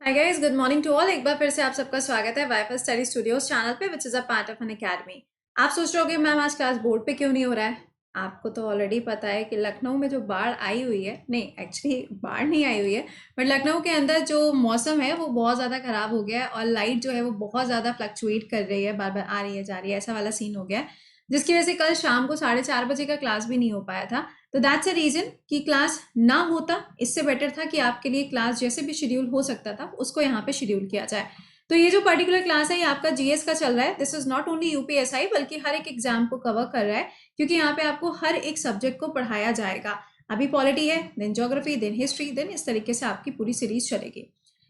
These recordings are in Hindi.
Hi guys, good morning to all. एक बार फिर से आप सबका स्वागत है वाईफाई स्टडी स्टूडियोज चैनल पे, which is a part of an academy. आप सोच रहे होगे मैम आज क्लास बोर्ड पे क्यों नहीं हो रहा है। आपको तो ऑलरेडी पता है कि लखनऊ में जो बाढ़ आई हुई है, नहीं एक्चुअली बाढ़ नहीं आई हुई है, बट लखनऊ के अंदर जो मौसम है वो बहुत ज़्यादा खराब हो गया है और लाइट जो है वो बहुत ज़्यादा फ्लक्चुएट कर रही है, बार बार आ रही है जा रही है, ऐसा वाला सीन हो गया है, जिसकी वजह से कल शाम को 4:30 बजे का क्लास भी नहीं हो पाया था। तो दैट्स अ रीजन कि क्लास ना होता, इससे बेटर था कि आपके लिए क्लास जैसे भी शेड्यूल हो सकता था उसको यहाँ पे शेड्यूल किया जाए। तो ये जो पर्टिकुलर क्लास है ये आपका जीएस का चल रहा है। This is not only UPSI बल्कि हर एक एग्जाम को कवर कर रहा है, क्योंकि यहाँ पे आपको हर एक सब्जेक्ट को पढ़ाया जाएगा। अभी पॉलिटी है, then geography, then history, then इस तरीके से आपकी पूरी सीरीज चलेगी।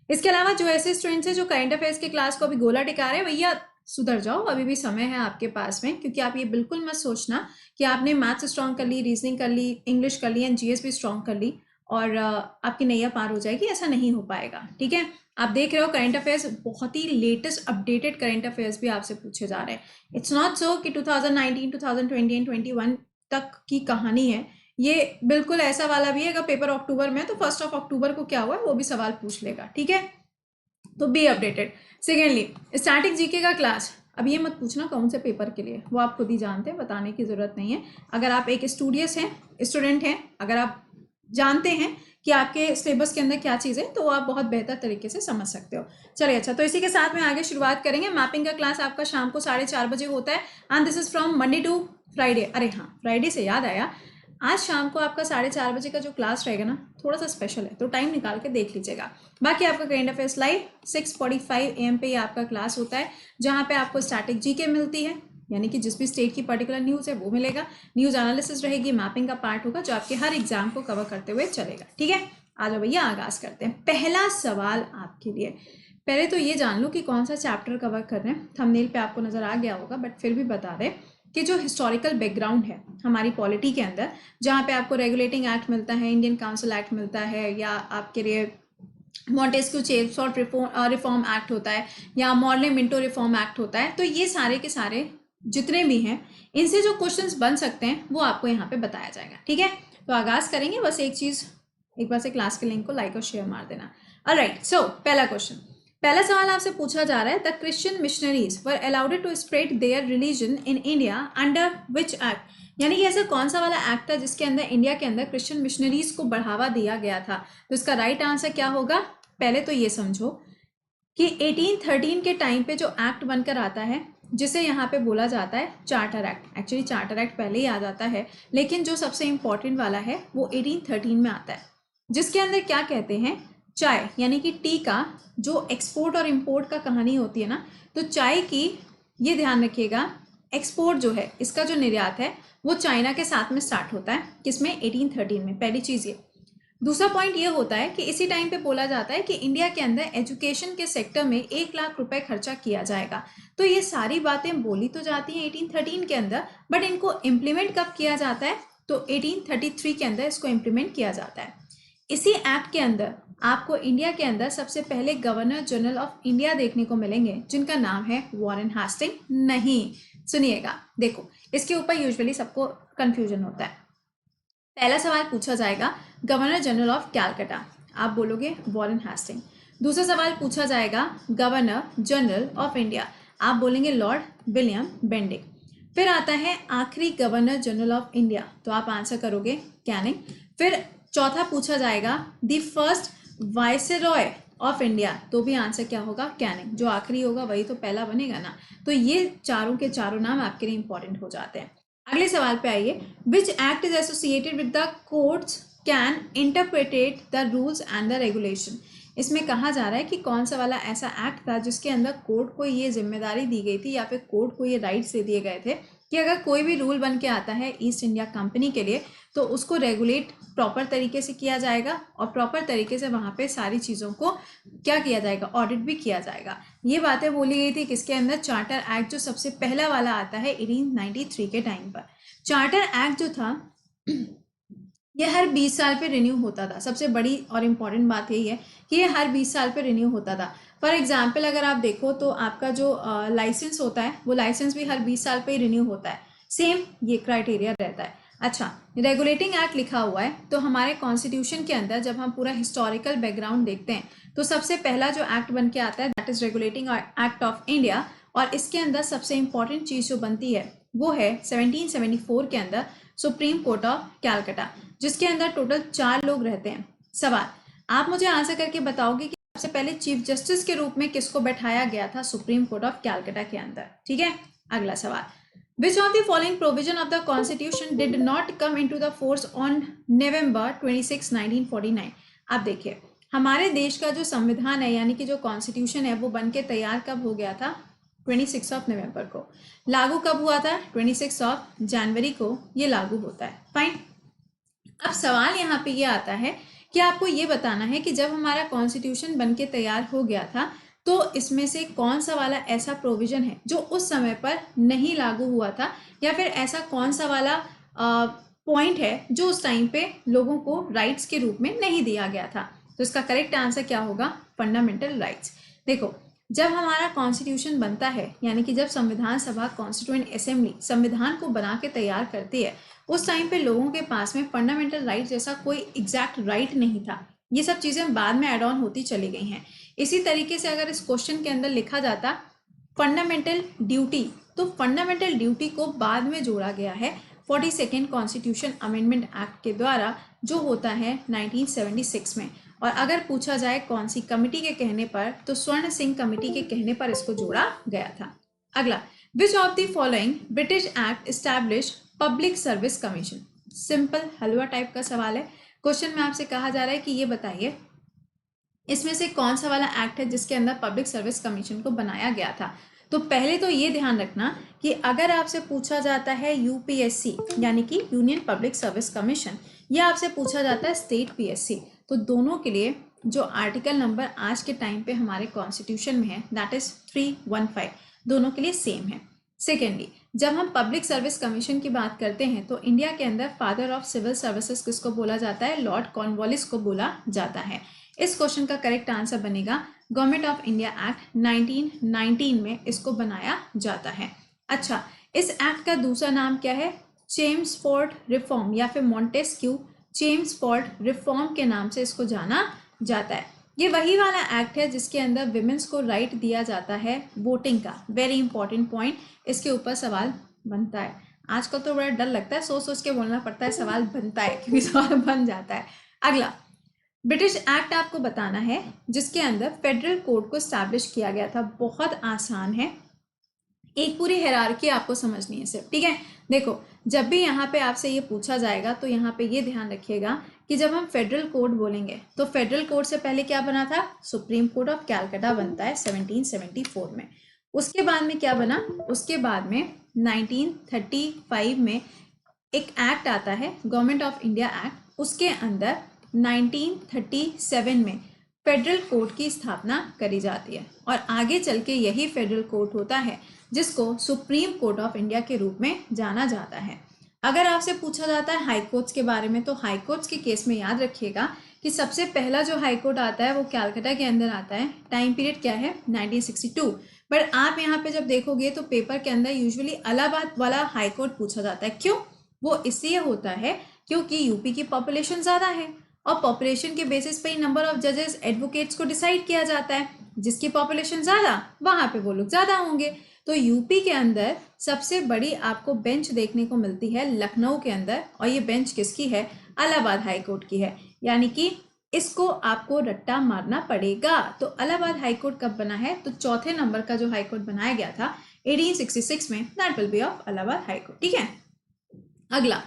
इसके अलावा जो ऐसे स्टूडेंट्स हैं जो करंट अफेयर्स की क्लास को अभी गोला टिका रहे हैं, भैया सुधर जाओ, अभी भी समय है आपके पास में। क्योंकि आप ये बिल्कुल मत सोचना कि आपने मैथ्स स्ट्रॉन्ग कर ली, रीजनिंग कर ली, इंग्लिश कर ली एंड जीएस भी स्ट्रॉन्ग कर ली और आपकी नैया पार हो जाएगी। ऐसा नहीं हो पाएगा, ठीक है। आप देख रहे हो करंट अफेयर्स, बहुत ही लेटेस्ट अपडेटेड करंट अफेयर्स भी आपसे पूछे जा रहे हैं। इट्स नॉट सो कि 2019, 2020 एंड 21 तक की कहानी है। ये बिल्कुल ऐसा वाला भी है, अगर पेपर अक्टूबर में तो 1 अक्टूबर को क्या हुआ है वो भी सवाल पूछ लेगा, ठीक है। तो be updated. Secondly, static GK का क्लास, अब ये मत पूछना कौन से पेपर के लिए, वो आप खुद ही जानते हैं, बताने की जरूरत नहीं है। अगर आप एक स्टूडेंट हैं, अगर आप जानते हैं कि आपके सिलेबस के अंदर क्या चीज़ें, तो आप बहुत बेहतर तरीके से समझ सकते हो। चलिए अच्छा, तो इसी के साथ में आगे शुरुआत करेंगे। मैपिंग का क्लास आपका शाम को 4:30 बजे होता है and this is from Monday to Friday. अरे हाँ, फ्राइडे से याद आया, आज शाम को आपका 4:30 बजे का जो क्लास रहेगा ना, थोड़ा सा स्पेशल है, तो टाइम निकाल के देख लीजिएगा। बाकी आपका करंट अफेयर्स लाइव 6:45 AM पे ये आपका क्लास होता है, जहाँ पे आपको स्टैटिक जीके मिलती है, यानी कि जिस भी स्टेट की पर्टिकुलर न्यूज़ है वो मिलेगा। न्यूज़ एनालिसिस रहेगी, मैपिंग का पार्ट होगा जो आपके हर एग्जाम को कवर करते हुए चलेगा, ठीक है। आ जाओ भैया, आगाज करते हैं। पहला सवाल आपके लिए, पहले तो ये जान लो कि कौन सा चैप्टर कवर कर रहे हैं। थंबनेल पे आपको नजर आ गया होगा, बट फिर भी बता दें कि जो हिस्टोरिकल बैकग्राउंड है हमारी पॉलिटी के अंदर, जहाँ पे आपको रेगुलेटिंग एक्ट मिलता है, इंडियन काउंसिल एक्ट मिलता है, या आपके लिए मॉन्टेस्क्यू चेम्सफोर्ड रिफॉर्म एक्ट होता है, या मॉर्ले मिंटो रिफॉर्म एक्ट होता है, तो ये सारे के सारे जितने भी हैं, इनसे जो क्वेश्चंस बन सकते हैं वो आपको यहाँ पे बताया जाएगा, ठीक है। तो आगाज करेंगे। बस एक चीज, एक बार से क्लास के लिंक को लाइक और शेयर मार देना। ऑलराइट, सो पहला क्वेश्चन, पहला सवाल आपसे पूछा जा रहा है, the Christian missionaries were allowed to spread their religion in India under which act. यानी कि ऐसा कौन सा वाला एक्ट था जिसके अंदर इंडिया के अंदर क्रिश्चियन मिशनरीज को बढ़ावा दिया गया था। तो इसका राइट आंसर क्या होगा, पहले तो ये समझो कि 1813 के टाइम पे जो एक्ट बनकर आता है, जिसे यहाँ पे बोला जाता है charter act. Actually charter act पहले ही आ जाता है, लेकिन जो सबसे इंपॉर्टेंट वाला है वो 1813 में आता है, जिसके अंदर क्या कहते हैं, चाय यानी कि टी का जो एक्सपोर्ट और इंपोर्ट का कहानी होती है ना, तो चाय की, ये ध्यान रखिएगा, एक्सपोर्ट जो है, इसका जो निर्यात है वो चाइना के साथ में स्टार्ट होता है। किसमें, 1813 में। पहली चीज़ ये। दूसरा पॉइंट ये होता है कि इसी टाइम पे बोला जाता है कि इंडिया के अंदर एजुकेशन के सेक्टर में 1 लाख रुपए खर्चा किया जाएगा। तो ये सारी बातें बोली तो जाती हैं 1813 के अंदर, बट इनको इम्प्लीमेंट कब किया जाता है, तो 1833 के अंदर इसको इम्प्लीमेंट किया जाता है। इसी एक्ट के अंदर आपको इंडिया के अंदर सबसे पहले गवर्नर जनरल ऑफ इंडिया देखने को मिलेंगे, जिनका नाम है वॉरेन हास्टिंग। नहीं, सुनिएगा, देखो इसके ऊपर यूजुअली सबको कंफ्यूजन होता है। पहला सवाल पूछा जाएगा गवर्नर जनरल ऑफ कैलकाटा, आप बोलोगे वॉरेन हास्टिंग। दूसरा सवाल पूछा जाएगा गवर्नर जनरल ऑफ इंडिया, आप बोलेंगे लॉर्ड विलियम बेंडिक। फिर आता है आखिरी गवर्नर जनरल ऑफ इंडिया, तो आप आंसर करोगे कैनिंग। फिर चौथा पूछा जाएगा the first viceroy of India, तो भी आंसर क्या होगा, कैनिंग। जो आखिरी होगा वही तो पहला बनेगा ना। तो ये चारों के चारों नाम आपके लिए इंपॉर्टेंट हो जाते हैं। अगले सवाल पे आइए, which act is associated with the courts can interpretate the rules and the regulation. इसमें कहा जा रहा है कि कौन सा वाला ऐसा एक्ट था जिसके अंदर कोर्ट को ये जिम्मेदारी दी गई थी, या फिर कोर्ट को ये राइट्स दे दिए गए थे कि अगर कोई भी रूल बन के आता है ईस्ट इंडिया कंपनी के लिए, तो उसको रेगुलेट प्रॉपर तरीके से किया जाएगा और प्रॉपर तरीके से वहाँ पे सारी चीज़ों को क्या किया जाएगा, ऑडिट भी किया जाएगा। ये बातें बोली गई थी किसके अंदर, चार्टर एक्ट जो सबसे पहला वाला आता है 1893 के टाइम पर। चार्टर एक्ट जो था ये हर 20 साल पे रिन्यू होता था। सबसे बड़ी और इम्पॉर्टेंट बात यही है कि ये हर 20 साल पे रिन्यू होता था। फॉर एग्जाम्पल अगर आप देखो तो आपका जो लाइसेंस होता है वो लाइसेंस भी हर 20 साल पे ही रिन्यू होता है। सेम ये क्राइटेरिया रहता है। अच्छा, रेगुलेटिंग एक्ट लिखा हुआ है, तो हमारे कॉन्स्टिट्यूशन के अंदर जब हम पूरा हिस्टोरिकल बैकग्राउंड देखते हैं तो सबसे पहला जो एक्ट बन के आता है that is regulating act of India, और इसके अंदर सबसे इंपॉर्टेंट चीज जो बनती है वो है 1774 के अंदर सुप्रीम कोर्ट ऑफ कैलकाटा, जिसके अंदर टोटल 4 लोग रहते हैं। सवाल, आप मुझे आंसर करके बताओगे कि सबसे पहले चीफ जस्टिस के रूप में किसको बैठाया गया था सुप्रीम कोर्ट ऑफ कैलकाटा के अंदर। ठीक है, अगला सवाल, Which of the following provision of the Constitution did not come into the force on November 26, 1949? अब देखिए, हमारे देश का जो संविधान है यानी कि जो कॉन्स्टिट्यूशन है वो बन के तैयार कब हो गया था? 26 ऑफ नवंबर को। लागू कब हुआ था? 26 ऑफ जनवरी को ये लागू होता है। फाइन। अब सवाल यहाँ पे ये आता है कि आपको ये बताना है कि जब हमारा कॉन्स्टिट्यूशन बन के तैयार हो गया था तो इसमें से कौन सा वाला ऐसा प्रोविजन है जो उस समय पर नहीं लागू हुआ था, या फिर ऐसा कौन सा वाला पॉइंट है जो उस टाइम पे लोगों को राइट्स के रूप में नहीं दिया गया था। तो इसका करेक्ट आंसर क्या होगा? Fundamental rights. देखो, जब हमारा कॉन्स्टिट्यूशन बनता है यानी कि जब संविधान सभा कॉन्स्टिट्यूएंट असेंबली संविधान को बना के तैयार करती है, उस टाइम पे लोगों के पास में फंडामेंटल राइट जैसा कोई एग्जैक्ट राइट नहीं था। ये सब चीजें बाद में एड ऑन होती चली गई हैं। इसी तरीके से अगर इस क्वेश्चन के अंदर लिखा जाता फंडामेंटल ड्यूटी, तो फंडामेंटल ड्यूटी को बाद में जोड़ा गया है 42nd कॉन्स्टिट्यूशन अमेंडमेंट एक्ट के द्वारा, जो होता है 1976 में। और अगर पूछा जाए कौन सी कमिटी के कहने पर, तो स्वर्ण सिंह कमेटी के कहने पर इसको जोड़ा गया था। अगला, which of the following British act establish public service commission? Simple halwa type का सवाल है। क्वेश्चन में आपसे कहा जा रहा है कि ये बताइए इसमें से कौन सा वाला एक्ट है जिसके अंदर पब्लिक सर्विस कमीशन को बनाया गया था। तो पहले तो ये ध्यान रखना कि अगर आपसे पूछा जाता है यूपीएससी यानी कि यूनियन पब्लिक सर्विस कमीशन, या आपसे पूछा जाता है स्टेट पीएससी, तो दोनों के लिए जो आर्टिकल नंबर आज के टाइम पे हमारे कॉन्स्टिट्यूशन में है दैट इज 315, दोनों के लिए सेम है। सेकेंडली, जब हम पब्लिक सर्विस कमीशन की बात करते हैं तो इंडिया के अंदर फादर ऑफ सिविल सर्विसेज किसको बोला जाता है? लॉर्ड कॉर्नवालिस को बोला जाता है। इस क्वेश्चन का करेक्ट आंसर बनेगा गवर्नमेंट ऑफ इंडिया एक्ट 1919 में इसको बनाया जाता है। अच्छा, इस एक्ट का दूसरा नाम क्या है? चेम्सफोर्ड रिफॉर्म या फिर मॉन्टेस्क्यू चेम्सफोर्ड रिफॉर्म के नाम से इसको जाना जाता है। ये वही वाला एक्ट है जिसके अंदर विमेंस को राइट दिया जाता है वोटिंग का। वेरी इंपॉर्टेंट पॉइंट, इसके ऊपर सवाल बनता है। आजकल तो बड़ा डर लगता है, सोच सोच के बोलना पड़ता है, सवाल बनता है क्योंकि सवाल बन जाता है। अगला, ब्रिटिश एक्ट आपको बताना है जिसके अंदर फेडरल कोड को स्टैब्लिश किया गया था। बहुत आसान है, एक पूरी हायरार्की आपको समझनी है सिर्फ। ठीक है, देखो, जब भी यहाँ पे आपसे ये पूछा जाएगा तो यहाँ पे ये ध्यान रखिएगा कि जब हम फेडरल कोड बोलेंगे तो फेडरल कोड से पहले क्या बना था? सुप्रीम कोर्ट ऑफ कैलकाटा बनता है 1774 में। उसके बाद में क्या बना? उसके बाद में 1935 में एक एक्ट आता है गवर्नमेंट ऑफ इंडिया एक्ट, उसके अंदर 1937 में फेडरल कोर्ट की स्थापना करी जाती है, और आगे चल के यही फेडरल कोर्ट होता है जिसको सुप्रीम कोर्ट ऑफ इंडिया के रूप में जाना जाता है। अगर आपसे पूछा जाता है हाई कोर्ट्स के बारे में, तो हाई कोर्ट्स के केस में याद रखिएगा कि सबसे पहला जो हाई कोर्ट आता है वो कैलकाटा के अंदर आता है। टाइम पीरियड क्या है? 1962। बट आप यहाँ पे जब देखोगे तो पेपर के अंदर यूजुअली इलाहाबाद वाला हाई कोर्ट पूछा जाता है। क्यों? वो इसलिए होता है क्योंकि यूपी की पॉपुलेशन ज़्यादा है और पॉपुलेशन के बेसिस पे ही नंबर ऑफ जजेस एडवोकेट्स को डिसाइड किया जाता है। जिसकी पॉपुलेशन ज़्यादा वहाँ पे वो लोग ज़्यादा होंगे। तो यूपी के अंदर सबसे बड़ी आपको बेंच देखने को मिलती है लखनऊ के अंदर, और ये बेंच किसकी है? इलाहाबाद हाई कोर्ट की है। यानी कि इसको आपको रट्टा मारना पड़ेगा। तो इलाहाबाद हाई कोर्ट कब बना है? तो चौथे नंबर का जो हाई कोर्ट बनाया गया था 1866 में, that will be of Allahabad high court. ठीक है, अगला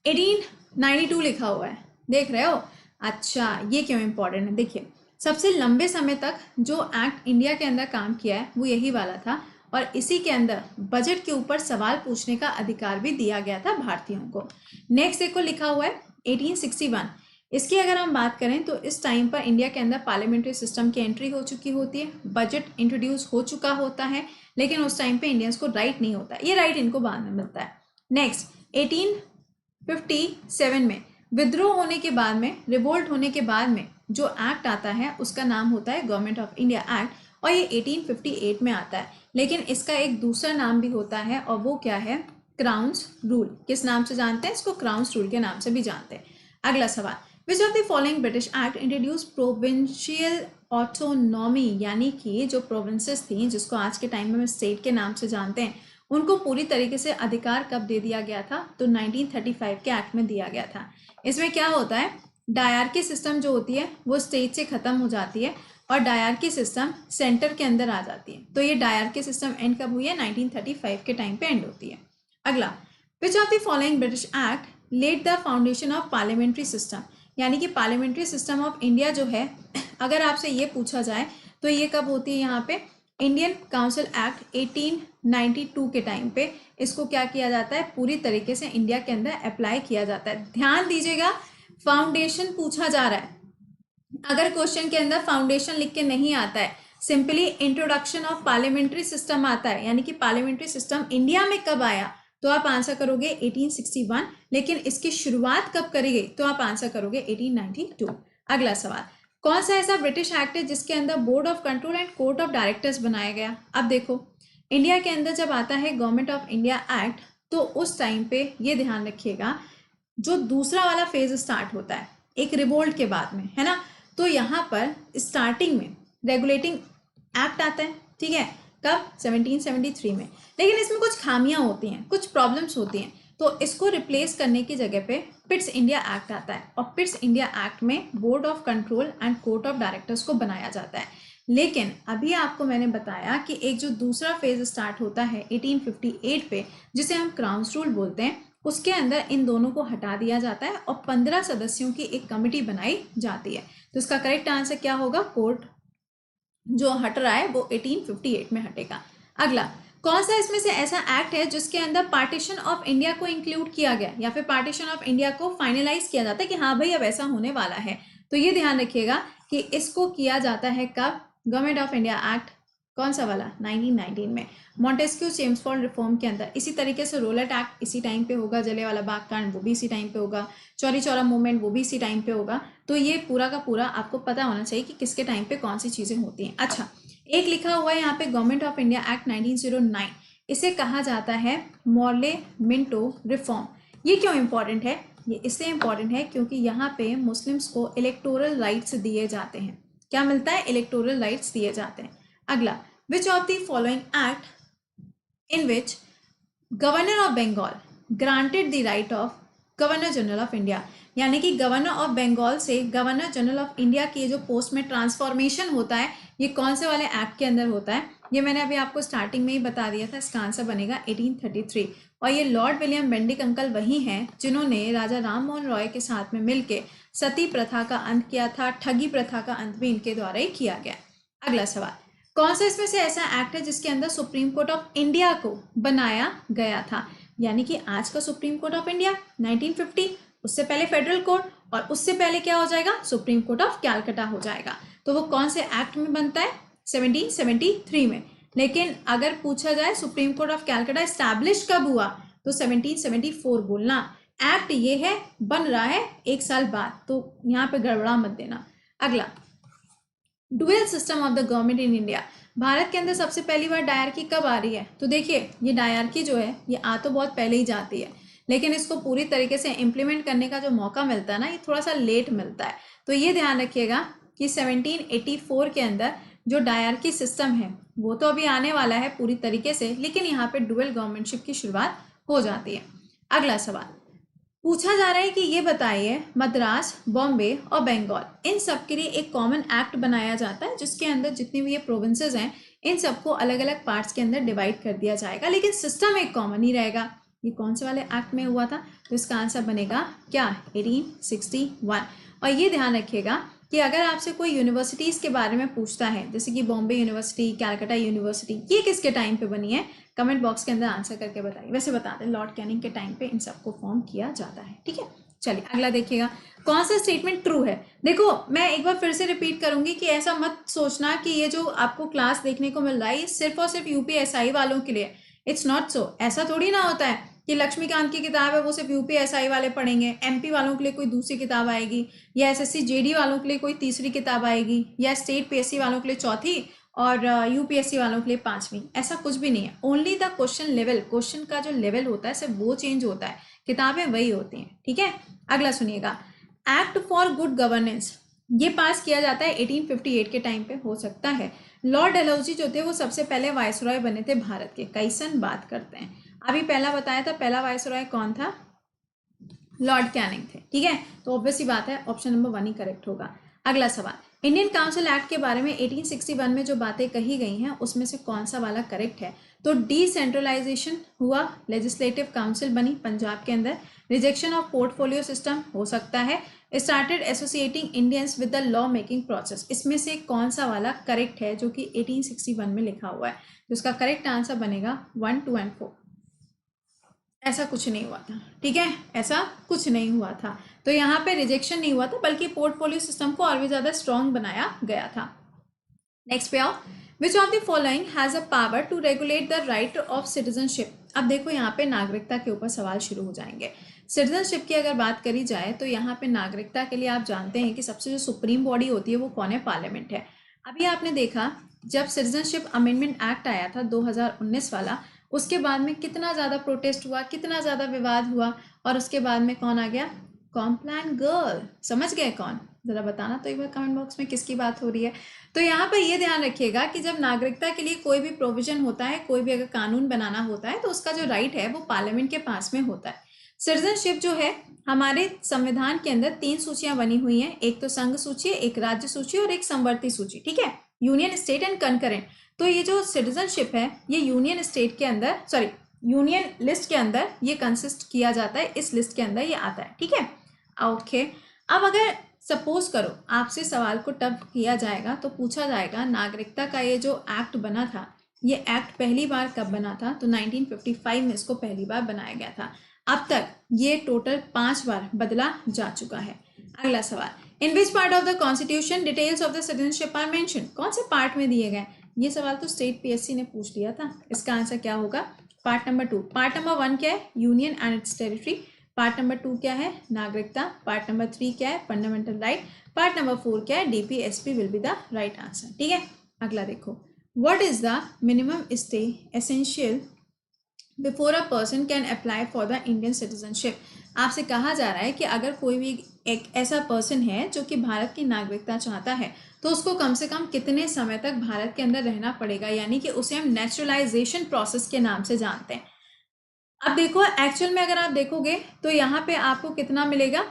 1892 लिखा हुआ है, देख रहे हो? अच्छा, ये क्यों इंपॉर्टेंट है? देखिए, सबसे लंबे समय तक जो एक्ट इंडिया के अंदर काम किया है वो यही वाला था, और इसी के अंदर बजट के ऊपर सवाल पूछने का अधिकार भी दिया गया था भारतीयों को। नेक्स्ट देखो लिखा हुआ है 1861। इसकी अगर हम बात करें तो इस टाइम पर इंडिया के अंदर पार्लियामेंट्री सिस्टम की एंट्री हो चुकी होती है, बजट इंट्रोड्यूस हो चुका होता है, लेकिन उस टाइम पे इंडियंस को राइट नहीं होता। ये राइट इनको बाद में मिलता है। नेक्स्ट 1857 में विद्रोह होने के बाद में, रिवोल्ट होने के बाद में जो एक्ट आता है उसका नाम होता है गवर्नमेंट ऑफ इंडिया एक्ट, और ये 1858 में आता है। लेकिन इसका एक दूसरा नाम भी होता है और वो क्या है? Crowns rule. किस नाम से जानते हैं इसको? क्राउन्स रूल के नाम से भी जानते हैं। अगला सवाल, which of the following British act introduce provincial autonomy, यानी कि जो प्रोविंसेस थी जिसको आज के टाइम में हम स्टेट के नाम से जानते हैं, उनको पूरी तरीके से अधिकार कब दे दिया गया था? तो 1935 के एक्ट में दिया गया था। इसमें क्या होता है, डायरकी सिस्टम जो होती है वो स्टेट से खत्म हो जाती है और डायरकी सिस्टम सेंटर के अंदर आ जाती है। तो ये डायरकी सिस्टम एंड कब हुई है? 1935 के टाइम पे एंड होती है। अगला, which of the following British act led the foundation of parliamentary system, यानी कि पार्लियामेंट्री सिस्टम ऑफ इंडिया जो है, अगर आपसे ये पूछा जाए तो ये कब होती है? यहाँ पे इंडियन काउंसिल एक्ट 1892 के टाइम पे इसको क्या किया जाता है? पूरी तरीके से इंडिया के अंदर अप्लाई किया जाता है। ध्यान दीजिएगा, फाउंडेशन पूछा जा रहा है। अगर क्वेश्चन के अंदर फाउंडेशन लिख के नहीं आता है, simply introduction of parliamentary system आता है, यानी कि पार्लियामेंट्री सिस्टम इंडिया में कब आया, तो आप आंसर करोगे 1861। लेकिन इसकी शुरुआत कब करी गई, तो आप आंसर करोगे 1892। अगला सवाल, कौन सा ऐसा ब्रिटिश एक्ट है जिसके अंदर board of control and court of directors बनाया गया? अब देखो, इंडिया के अंदर जब आता है गवर्नमेंट ऑफ इंडिया एक्ट, तो उस टाइम पे ये ध्यान रखिएगा, जो दूसरा वाला फेज स्टार्ट होता है एक रिवोल्ट के बाद में, है ना, तो यहाँ पर स्टार्टिंग में रेगुलेटिंग एक्ट आता है, ठीक है, कब? 1773 में। लेकिन इसमें कुछ खामियां होती हैं, कुछ प्रॉब्लम्स होती हैं, तो इसको रिप्लेस करने की जगह पे पिट्स इंडिया एक्ट आता है और पिट्स इंडिया एक्ट में board of control and court of directors को बनाया जाता है। लेकिन अभी आपको मैंने बताया कि एक जो दूसरा फेज स्टार्ट होता है 1858 पे, जिसे हम क्राउन्स रूल बोलते हैं, उसके अंदर इन दोनों को हटा दिया जाता है और 15 सदस्यों की एक कमेटी बनाई जाती है। तो इसका करेक्ट आंसर क्या होगा? कोर्ट जो हट रहा है वो 1858 में हटेगा। अगला, कौन सा इसमें से ऐसा एक्ट है जिसके अंदर पार्टीशन ऑफ इंडिया को इंक्लूड किया गया या फिर पार्टीशन ऑफ इंडिया को फाइनलाइज किया जाता है कि हाँ भाई अब ऐसा होने वाला है? तो ये ध्यान रखिएगा कि इसको किया जाता है कब? गवर्नमेंट ऑफ इंडिया एक्ट कौन सा वाला? 1919 में, मॉन्टेस्क्यू चेम्सफोर्ड रिफॉर्म के अंदर। इसी तरीके से रोलेट एक्ट इसी टाइम पे होगा, जलियांवाला बाग कांड वो भी इसी टाइम पे होगा, चौरी चौरा मूवमेंट वो भी इसी टाइम पे होगा। तो ये पूरा का पूरा आपको पता होना चाहिए कि किसके टाइम पे कौन सी चीजें होती हैं। अच्छा, एक लिखा हुआ है यहाँ पे गवर्नमेंट ऑफ इंडिया एक्ट 1909, इसे कहा जाता है मॉर्ले मिंटो रिफॉर्म। ये क्यों इंपॉर्टेंट है? ये इसलिए इंपॉर्टेंट है क्योंकि यहाँ पे मुस्लिम्स को इलेक्टोरल राइट्स दिए जाते हैं। क्या मिलता है? इलेक्टोरल राइट्स दिए जाते हैं। अगला, which of the following act in which governor of Bengal granted the right of governor general of India, यानी कि गवर्नर ऑफ बंगाल से गवर्नर जनरल ऑफ इंडिया की जो पोस्ट में ट्रांसफॉर्मेशन होता है, ये कौन से वाले एक्ट के अंदर होता है? ये मैंने अभी आपको स्टार्टिंग में ही बता दिया था। इसका आंसर बनेगा 1833। और ये लॉर्ड विलियम बेंडिक अंकल वही हैं जिन्होंने राजा राम मोहन रॉय के साथ में मिलकर सती प्रथा का अंत किया था। ठगी प्रथा का अंत भी इनके द्वारा ही किया गया। अगला सवाल, कौन सा इसमें से ऐसा एक्ट है जिसके अंदर सुप्रीम कोर्ट ऑफ इंडिया को बनाया गया था? यानी कि आज का सुप्रीम कोर्ट ऑफ इंडिया 1950, उससे पहले फेडरल कोर्ट, और उससे पहले क्या हो जाएगा? सुप्रीम कोर्ट ऑफ कैलकाटा हो जाएगा। तो वो कौन से एक्ट में बनता है? 1773 में। लेकिन अगर पूछा जाए supreme court of Calcutta establish कब हुआ, तो 1774 बोलना। एक्ट ये है, बन रहा है एक साल बाद, तो यहाँ पे गड़बड़ा मत देना। अगला, dual system of the government in India. Bharat के अंदर सबसे पहली बार डायरकी कब आ रही है? तो देखिए, ये डायरकी जो है ये आ तो बहुत पहले ही जाती है, लेकिन इसको पूरी तरीके से इम्प्लीमेंट करने का जो मौका मिलता है ना, ये थोड़ा सा लेट मिलता है। तो ये ध्यान रखिएगा कि 1784 के अंदर जो डायरकी सिस्टम है वो तो अभी आने वाला है पूरी तरीके से, लेकिन यहाँ पे डुअल गवर्नमेंटशिप की शुरुआत हो जाती है। अगला सवाल पूछा जा रहा है कि ये बताइए, मद्रास, बॉम्बे और बंगाल, इन सब के लिए एक कॉमन एक्ट बनाया जाता है जिसके अंदर जितनी भी ये प्रोविंसेस हैं इन सबको अलग अलग पार्ट्स के अंदर डिवाइड कर दिया जाएगा, लेकिन सिस्टम एक कॉमन ही रहेगा। ये कौन से वाले एक्ट में हुआ था? तो इसका आंसर बनेगा क्या? 1861। और ये ध्यान रखिएगा कि अगर आपसे कोई यूनिवर्सिटीज़ के बारे में पूछता है, जैसे कि बॉम्बे यूनिवर्सिटी, कैलकाटा यूनिवर्सिटी, ये किसके टाइम पे बनी है, कमेंट बॉक्स के अंदर आंसर करके बताइए। वैसे बता दें, लॉर्ड कैनिंग के टाइम पे इन सबको फॉर्म किया जाता है। ठीक है, चलिए अगला देखिएगा, कौन सा स्टेटमेंट ट्रू है। देखो, मैं एक बार फिर से रिपीट करूंगी कि ऐसा मत सोचना कि ये जो आपको क्लास देखने को मिल रहा है ये सिर्फ और सिर्फ यूपीएसआई वालों के लिए। It's not so. ऐसा थोड़ी ना होता है कि लक्ष्मीकांत की किताब है वो सिर्फ यूपीएसआई वाले पढ़ेंगे, एमपी वालों के लिए कोई दूसरी किताब आएगी, या एसएससी जेडी वालों के लिए कोई तीसरी किताब आएगी, या स्टेट पीएससी वालों के लिए चौथी और यूपीएससी वालों के लिए 5वीं, ऐसा कुछ भी नहीं है। Only the question level, question का जो लेवल होता है सिर्फ वो चेंज होता है, किताबें वही होती हैं, ठीक है। अगला सुनिएगा, एक्ट फॉर गुड गवर्नेंस, ये पास किया जाता है 1858 के टाइम पे, हो सकता है। लॉर्ड डलहौजी जो थे वो सबसे पहले वायसरॉय बने थे भारत के, कई सन बात करते हैं। अभी पहला बताया था, पहला वायसरॉय कौन था, लॉर्ड कैनिंग थे, ठीक है। तो ऑब्वियसली बात है ऑप्शन नंबर 1 ही करेक्ट होगा। अगला सवाल, इंडियन काउंसिल एक्ट के बारे में 1861 में जो बातें कही गई हैं उसमें से कौन सा वाला करेक्ट है। तो डिसेंट्रलाइजेशन हुआ, लेजिस्लेटिव काउंसिल बनी पंजाब के अंदर, रिजेक्शन ऑफ पोर्टफोलियो सिस्टम हो सकता है, started associating Indians with the law making process, इसमें से कौन सा वाला करेक्ट है जो कि 1861 में लिखा हुआ है। तो इसका करेक्ट आंसर बनेगा 1, 2 एंड 4। ऐसा कुछ नहीं हुआ था, ठीक है, ऐसा कुछ नहीं हुआ था। तो यहाँ पे रिजेक्शन नहीं हुआ था, बल्कि पोर्टफोलियो सिस्टम को और भी ज्यादा स्ट्रॉन्ग बनाया गया था। नेक्स्ट पे आओ, which of the following has a power to regulate the right of citizenship. अब देखो यहाँ पे नागरिकता के ऊपर सवाल शुरू हो जाएंगे। सिटीजनशिप की अगर बात करी जाए तो यहाँ पे नागरिकता के लिए आप जानते हैं कि सबसे जो सुप्रीम बॉडी होती है वो कौन है, पार्लियामेंट है। अभी आपने देखा जब सिटीजनशिप अमेंडमेंट एक्ट आया था 2019 वाला, उसके बाद में कितना ज़्यादा प्रोटेस्ट हुआ, कितना ज़्यादा विवाद हुआ, और उसके बाद में कौन आ गया, कॉम्प्लान गर्ल। समझ गए कौन, जरा बताना तो एक बार कमेंट बॉक्स में किसकी बात हो रही है। तो यहाँ पर ये ध्यान रखिएगा कि जब नागरिकता के लिए कोई भी प्रोविजन होता है, कोई भी अगर कानून बनाना होता है, तो उसका जो राइट है वो पार्लियामेंट के पास में होता है। सिटीजनशिप जो है हमारे संविधान के अंदर 3 सूचियां बनी हुई हैं, एक तो संघ सूची, एक राज्य सूची और एक समवर्ती सूची, ठीक है, यूनियन स्टेट एंड कंकरेंट। तो ये जो सिटीजनशिप है ये यूनियन स्टेट के अंदर, सॉरी यूनियन लिस्ट के अंदर ये कंसिस्ट किया जाता है, इस लिस्ट के अंदर ये आता है, ठीक है। ओके, अब अगर सपोज करो आपसे सवाल को टफ किया जाएगा तो पूछा जाएगा नागरिकता का ये जो एक्ट बना था, ये एक्ट पहली बार कब बना था, तो 1955 में इसको पहली बार बनाया गया था। अब तक ये टोटल 5 बार बदला जा चुका है। अगला सवाल, in which part of the constitution details of the citizenship are mention, कौन से पार्ट में दिए गए। ये सवाल तो स्टेट पीएससी ने पूछ लिया था। इसका आंसर क्या होगा, पार्ट नंबर 2। पार्ट नंबर 1 क्या है, union and it's territory. Part number 2 क्या है, नागरिकता। पार्ट नंबर 3 क्या है, फंडामेंटल राइट। पार्ट नंबर 4 क्या है, DPSP will be the right answer, ठीक है। अगला देखो, what is the minimum stay essential before a person can apply for the Indian citizenship. आपसे कहा जा रहा है कि अगर कोई भी एक ऐसा पर्सन है जो कि भारत की नागरिकता चाहता है तो उसको कम से कम कितने समय तक भारत के अंदर रहना पड़ेगा, यानी कि उसे हम नेचुरलाइजेशन प्रोसेस के नाम से जानते हैं। अब देखो एक्चुअल में अगर आप देखोगे तो यहाँ पे आपको कितना मिलेगा,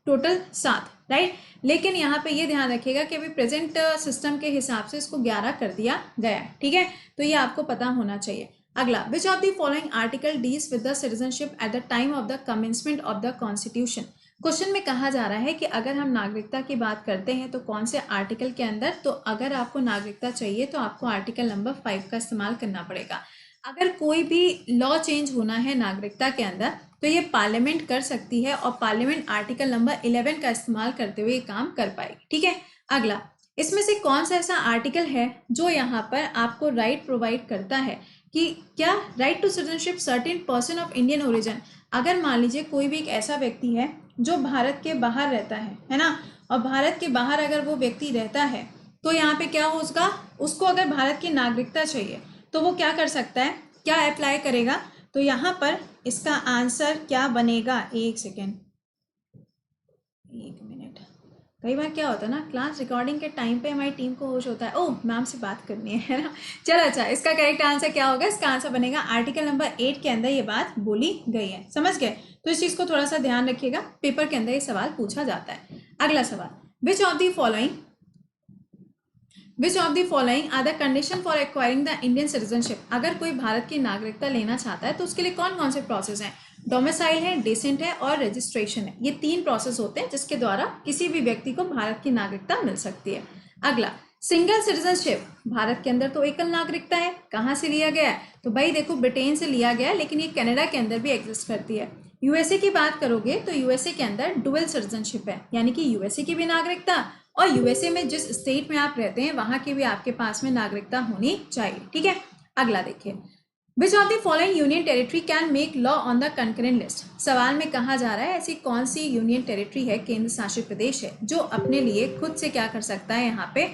टोटल 7, राइट। लेकिन यहाँ पे ये ध्यान रखिएगा कि अभी प्रेजेंट सिस्टम के हिसाब से इसको 11 कर दिया गया है, ठीक है। तो ये आपको पता होना चाहिए। अगला, which of the following article deals with the citizenship at the time of the commencement of the constitution. Question में कहा जा रहा है कि अगर हम नागरिकता की बात करते हैं तो कौन से आर्टिकल के अंदर, तो अगर आपको नागरिकता चाहिए तो आपको आर्टिकल नंबर 5 का इस्तेमाल करना पड़ेगा। अगर कोई भी लॉ चेंज होना है नागरिकता के अंदर तो ये पार्लियामेंट कर सकती है, और पार्लियामेंट आर्टिकल नंबर 11 का इस्तेमाल करते हुए ये काम कर पाएगी, ठीक है। अगला, इसमें से कौन सा ऐसा आर्टिकल है जो यहाँ पर आपको राइट प्रोवाइड करता है कि क्या, right to citizenship certain person of Indian origin. अगर मान लीजिए कोई भी एक ऐसा व्यक्ति है जो भारत के बाहर रहता है ना, और भारत के बाहर अगर वो व्यक्ति रहता है तो यहाँ पे क्या होगा, उसको अगर भारत की नागरिकता चाहिए तो वो क्या कर सकता है, क्या अप्लाई करेगा। तो यहाँ पर इसका आंसर क्या बनेगा, एक सेकेंड, एक मिनट। कई बार क्या होता है ना, क्लास रिकॉर्डिंग के टाइम पे हमारी टीम को होश होता है, ओह मैम से बात करनी है ना। चलो अच्छा, इसका करेक्ट आंसर क्या होगा, इसका आंसर बनेगा आर्टिकल नंबर 8 के अंदर ये बात बोली गई है, समझ गए। तो इस चीज़ को थोड़ा सा ध्यान रखिएगा, पेपर के अंदर ये सवाल पूछा जाता है। अगला सवाल, which of the following are the condition for acquiring the Indian citizenship. अगर कोई भारत की नागरिकता लेना चाहता है तो उसके लिए कौन कौन से प्रोसेस हैं, डोमिसाइल है, डिसेंट है और रजिस्ट्रेशन है। ये 3 प्रोसेस होते हैं जिसके द्वारा किसी भी व्यक्ति को भारत की नागरिकता मिल सकती है। अगला, सिंगल सिटीजनशिप, भारत के अंदर तो एकल नागरिकता है, कहाँ से लिया गया है, तो भाई देखो ब्रिटेन से लिया गया है, लेकिन ये कनाडा के अंदर भी एग्जिस्ट करती है। यूएसए की बात करोगे तो यूएसए के अंदर डुअल सिटीजनशिप है, यानी कि यूएसए की भी नागरिकता और यूएसए में जिस स्टेट में आप रहते हैं वहां की भी आपके पास में नागरिकता होनी चाहिए, ठीक है। अगला देखिए, विच of the following union territory can make law on the concurrent list. सवाल में कहा जा रहा है ऐसी कौन सी यूनियन टेरिटरी है, केंद्र शासित प्रदेश है, जो अपने लिए खुद से क्या कर सकता है, यहाँ पे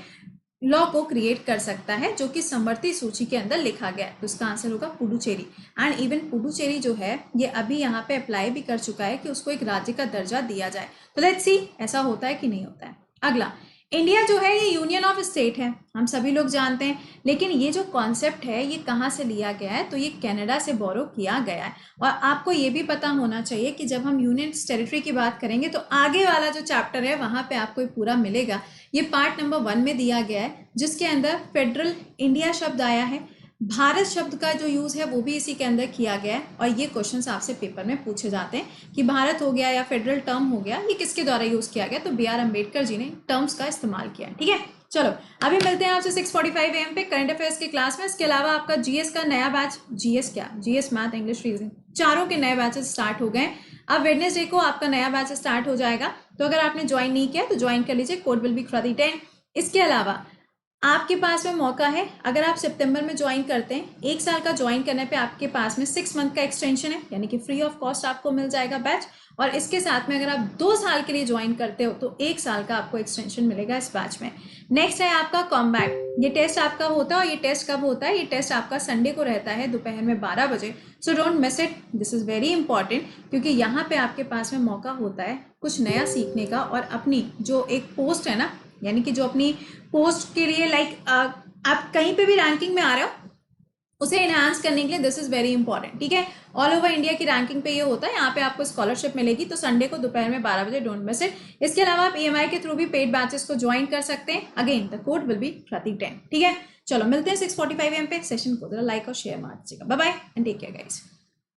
लॉ को क्रिएट कर सकता है जो कि समवर्ती सूची के अंदर लिखा गया है। तो इसका आंसर होगा पुडुचेरी। एंड इवन पुडुचेरी जो है ये अभी यहाँ पे अप्लाई भी कर चुका है कि उसको एक राज्य का दर्जा दिया जाए। तो लेट्स सी ऐसा होता है कि नहीं होता है। अगला, इंडिया जो है ये यूनियन ऑफ स्टेट है, हम सभी लोग जानते हैं, लेकिन ये जो कॉन्सेप्ट है ये कहाँ से लिया गया है, तो ये कनाडा से बोरो किया गया है। और आपको ये भी पता होना चाहिए कि जब हम यूनियन टेरिटरी की बात करेंगे तो आगे वाला जो चैप्टर है वहाँ पे आपको पूरा मिलेगा। ये पार्ट नंबर 1 में दिया गया है जिसके अंदर फेडरल इंडिया शब्द आया है, भारत शब्द का जो यूज है वो भी इसी के अंदर किया गया है। और ये क्वेश्चंस आपसे पेपर में पूछे जाते हैं कि भारत हो गया या फेडरल टर्म हो गया, ये किसके द्वारा यूज किया गया, तो बी आर अम्बेडकर जी ने टर्म्स का इस्तेमाल किया है। ठीक है, चलो अभी मिलते हैं आपसे 6:45 AM पे करंट अफेयर्स की क्लास में। इसके अलावा आपका जीएस का नया बैच, जीएस क्या, जीएस मैथ इंग्लिश रीजनिंग चारों के नए बैचेस स्टार्ट हो गए। अब वेडनेसडे को आपका नया बैच स्टार्ट हो जाएगा, तो अगर आपने ज्वाइन नहीं किया तो ज्वाइन कर लीजिए, कोड विल बी FRADI10। इसके अलावा आपके पास में मौका है, अगर आप सितंबर में ज्वाइन करते हैं, 1 साल का ज्वाइन करने पे आपके पास में 6 मंथ का एक्सटेंशन है, यानी कि फ्री ऑफ कॉस्ट आपको मिल जाएगा बैच। और इसके साथ में अगर आप 2 साल के लिए ज्वाइन करते हो तो 1 साल का आपको एक्सटेंशन मिलेगा इस बैच में। नेक्स्ट है आपका कॉम्बैट, ये टेस्ट आपका होता है। और ये टेस्ट कब होता है, ये टेस्ट आपका संडे को रहता है दोपहर में 12 बजे। So don't miss it, this is very important, क्योंकि यहाँ पे आपके पास में मौका होता है कुछ नया सीखने का और अपनी जो एक पोस्ट है ना, यानी कि जो अपनी पोस्ट के लिए आप कहीं पे भी रैंकिंग में आ रहे हो उसे एनहांस करने के लिए दिस इज वेरी इंपॉर्टेंट। ठीक है, ऑल ओवर इंडिया की रैंकिंग पे ये होता है, यहाँ पे आपको स्कॉलरशिप मिलेगी। तो संडे को दोपहर में 12 बजे, डोंट मिस इट। इसके अलावा आप EMI के थ्रू भी पेड बैचेस को ज्वाइन कर सकते हैं। Again the code will be FRADI10। ठीक है, चलो मिलते हैं 6:45 AM पे। सेशन को जरा लाइक और शेयर मार दीजिएगा। Bye bye and take care guys.